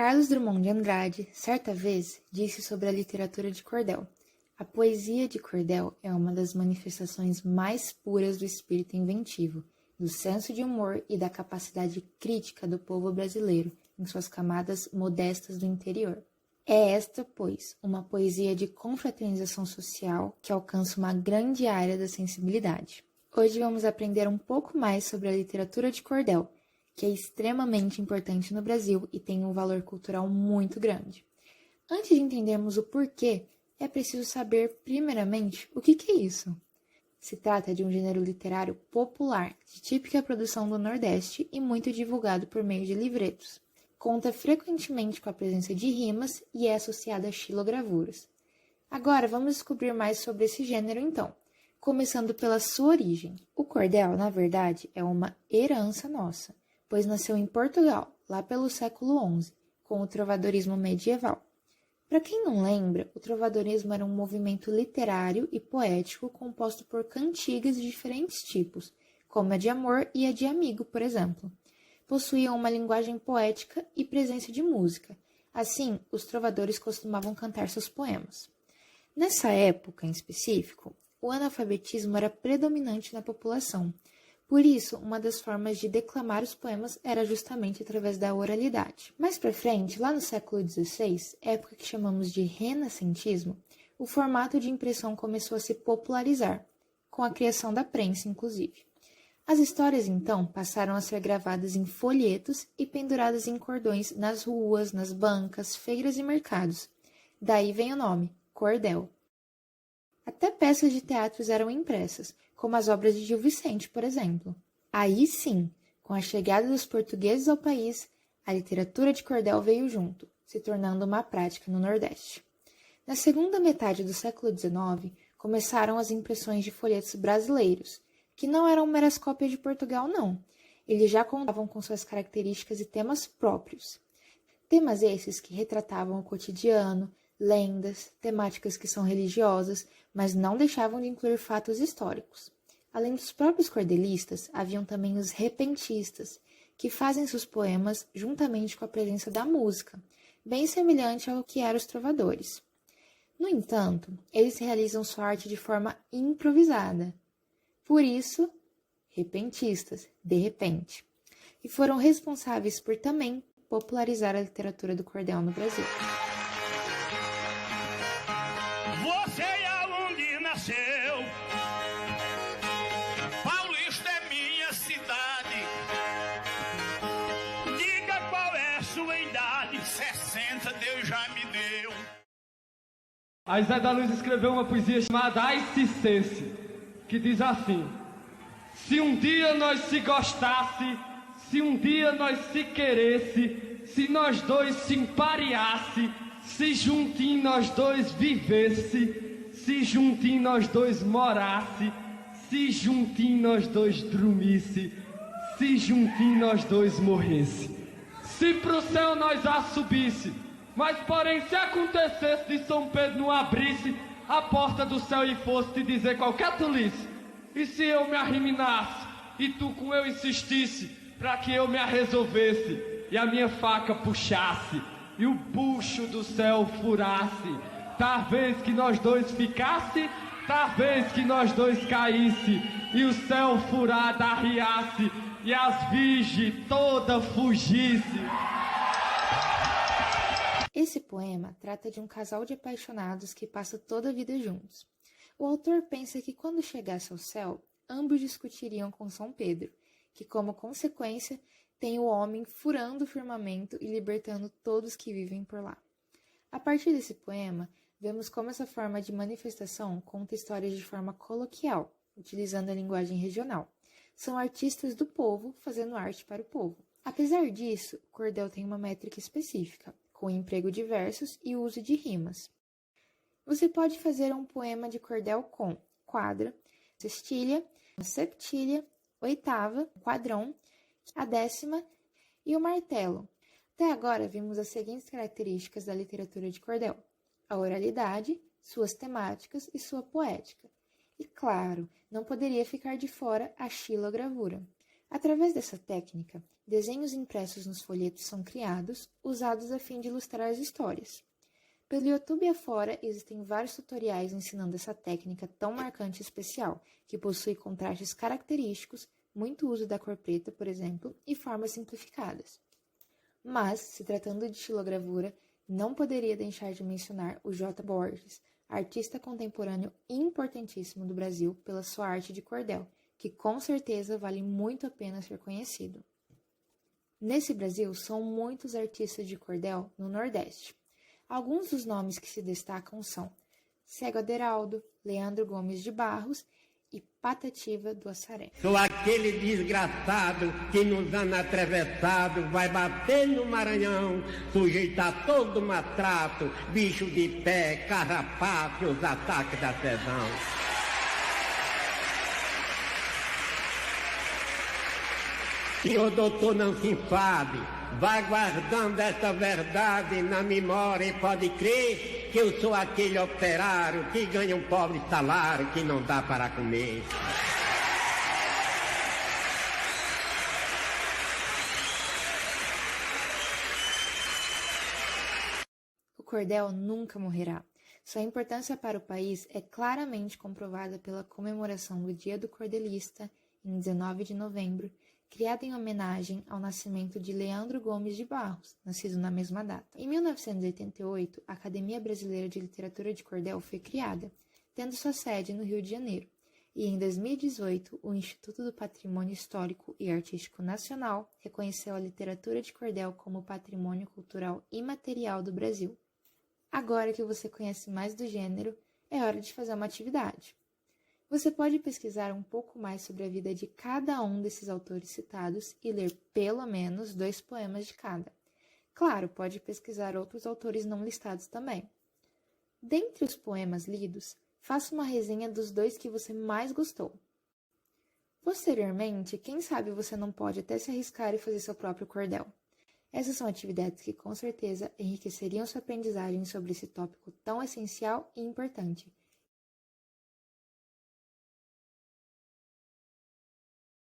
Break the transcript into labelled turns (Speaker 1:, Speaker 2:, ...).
Speaker 1: Carlos Drummond de Andrade, certa vez, disse sobre a literatura de cordel: a poesia de cordel é uma das manifestações mais puras do espírito inventivo, do senso de humor e da capacidade crítica do povo brasileiro em suas camadas modestas do interior. É esta, pois, uma poesia de confraternização social que alcança uma grande área da sensibilidade. Hoje vamos aprender um pouco mais sobre a literatura de cordel, que é extremamente importante no Brasil e tem um valor cultural muito grande. Antes de entendermos o porquê, é preciso saber, primeiramente, o que é isso. Se trata de um gênero literário popular, de típica produção do Nordeste e muito divulgado por meio de livretos. Conta frequentemente com a presença de rimas e é associada a xilogravuras. Agora vamos descobrir mais sobre esse gênero então, começando pela sua origem. O cordel, na verdade, é uma herança nossa, pois nasceu em Portugal, lá pelo século XI, com o trovadorismo medieval. Para quem não lembra, o trovadorismo era um movimento literário e poético composto por cantigas de diferentes tipos, como a de amor e a de amigo, por exemplo. Possuíam uma linguagem poética e presença de música. Assim, os trovadores costumavam cantar seus poemas. Nessa época, em específico, o analfabetismo era predominante na população. Por isso, uma das formas de declamar os poemas era justamente através da oralidade. Mais para frente, lá no século XVI, época que chamamos de renascentismo, o formato de impressão começou a se popularizar, com a criação da prensa, inclusive. As histórias, então, passaram a ser gravadas em folhetos e penduradas em cordões nas ruas, nas bancas, feiras e mercados. Daí vem o nome, cordel. Até peças de teatros eram impressas, como as obras de Gil Vicente, por exemplo. Aí sim, com a chegada dos portugueses ao país, a literatura de cordel veio junto, se tornando uma prática no Nordeste. Na segunda metade do século XIX, começaram as impressões de folhetos brasileiros, que não eram meras cópias de Portugal, não. Eles já contavam com suas características e temas próprios. Temas esses que retratavam o cotidiano, lendas, temáticas que são religiosas, mas não deixavam de incluir fatos históricos. Além dos próprios cordelistas, haviam também os repentistas, que fazem seus poemas juntamente com a presença da música, bem semelhante ao que eram os trovadores. No entanto, eles realizam sua arte de forma improvisada. Por isso, repentistas, de repente. E foram responsáveis por também popularizar a literatura do cordel no Brasil.
Speaker 2: Você é onde nasceu, Paulista é minha cidade. Diga qual é sua idade, 60 Deus já me deu.
Speaker 3: Aí Zé da Luz escreveu uma poesia chamada Ai-se Sense, que diz assim: se um dia nós se gostasse, se um dia nós se queresse, se nós dois se empareasse, se juntinho nós dois vivesse, se juntinho nós dois morasse, se juntinho nós dois dormisse, se juntinho nós dois morresse, se pro céu nós a subisse, mas porém se acontecesse de São Pedro não abrisse a porta do céu e fosse te dizer qualquer tolice, e se eu me arriminasse e tu com eu insistisse para que eu me resolvesse e a minha faca puxasse e o bucho do céu furasse, talvez que nós dois ficasse, talvez que nós dois caísse e o céu furado arriasse e as virgens toda fugisse.
Speaker 1: Esse poema trata de um casal de apaixonados que passa toda a vida juntos. O autor pensa que quando chegasse ao céu, ambos discutiriam com São Pedro, que como consequência tem o homem furando o firmamento e libertando todos que vivem por lá. A partir desse poema, vemos como essa forma de manifestação conta histórias de forma coloquial, utilizando a linguagem regional. São artistas do povo fazendo arte para o povo. Apesar disso, o cordel tem uma métrica específica, com o emprego de versos e o uso de rimas. Você pode fazer um poema de cordel com quadra, sextilha, septilha, oitava, quadrão, a décima e o martelo. Até agora vimos as seguintes características da literatura de cordel: a oralidade, suas temáticas e sua poética. E claro, não poderia ficar de fora a xilogravura. Através dessa técnica, desenhos impressos nos folhetos são criados, usados a fim de ilustrar as histórias. Pelo YouTube afora, existem vários tutoriais ensinando essa técnica tão marcante e especial, que possui contrastes característicos, muito uso da cor preta, por exemplo, e formas simplificadas. Mas, se tratando de estilogravura, não poderia deixar de mencionar o J. Borges, artista contemporâneo importantíssimo do Brasil pela sua arte de cordel, que com certeza vale muito a pena ser conhecido. Nesse Brasil, são muitos artistas de cordel no Nordeste. Alguns dos nomes que se destacam são Cego Aderaldo, Leandro Gomes de Barros e Patativa do Assaré.
Speaker 4: Sou aquele desgraçado que nos anos atravessados vai bater no Maranhão, sujeitar todo o maltrato, bicho de pé, carrapato e os ataques da tesão. Senhor doutor, não se enfade, vai guardando essa verdade na memória e pode crer que eu sou aquele operário que ganha um pobre salário que não dá para comer.
Speaker 1: O cordel nunca morrerá. Sua importância para o país é claramente comprovada pela comemoração do Dia do Cordelista, em 19 de novembro, criada em homenagem ao nascimento de Leandro Gomes de Barros, nascido na mesma data. Em 1988, a Academia Brasileira de Literatura de Cordel foi criada, tendo sua sede no Rio de Janeiro, e em 2018, o Instituto do Patrimônio Histórico e Artístico Nacional reconheceu a literatura de cordel como patrimônio cultural imaterial do Brasil. Agora que você conhece mais do gênero, é hora de fazer uma atividade. Você pode pesquisar um pouco mais sobre a vida de cada um desses autores citados e ler pelo menos 2 poemas de cada. Claro, pode pesquisar outros autores não listados também. Dentre os poemas lidos, faça uma resenha dos 2 que você mais gostou. Posteriormente, quem sabe você não pode até se arriscar e fazer seu próprio cordel. Essas são atividades que com certeza enriqueceriam sua aprendizagem sobre esse tópico tão essencial e importante,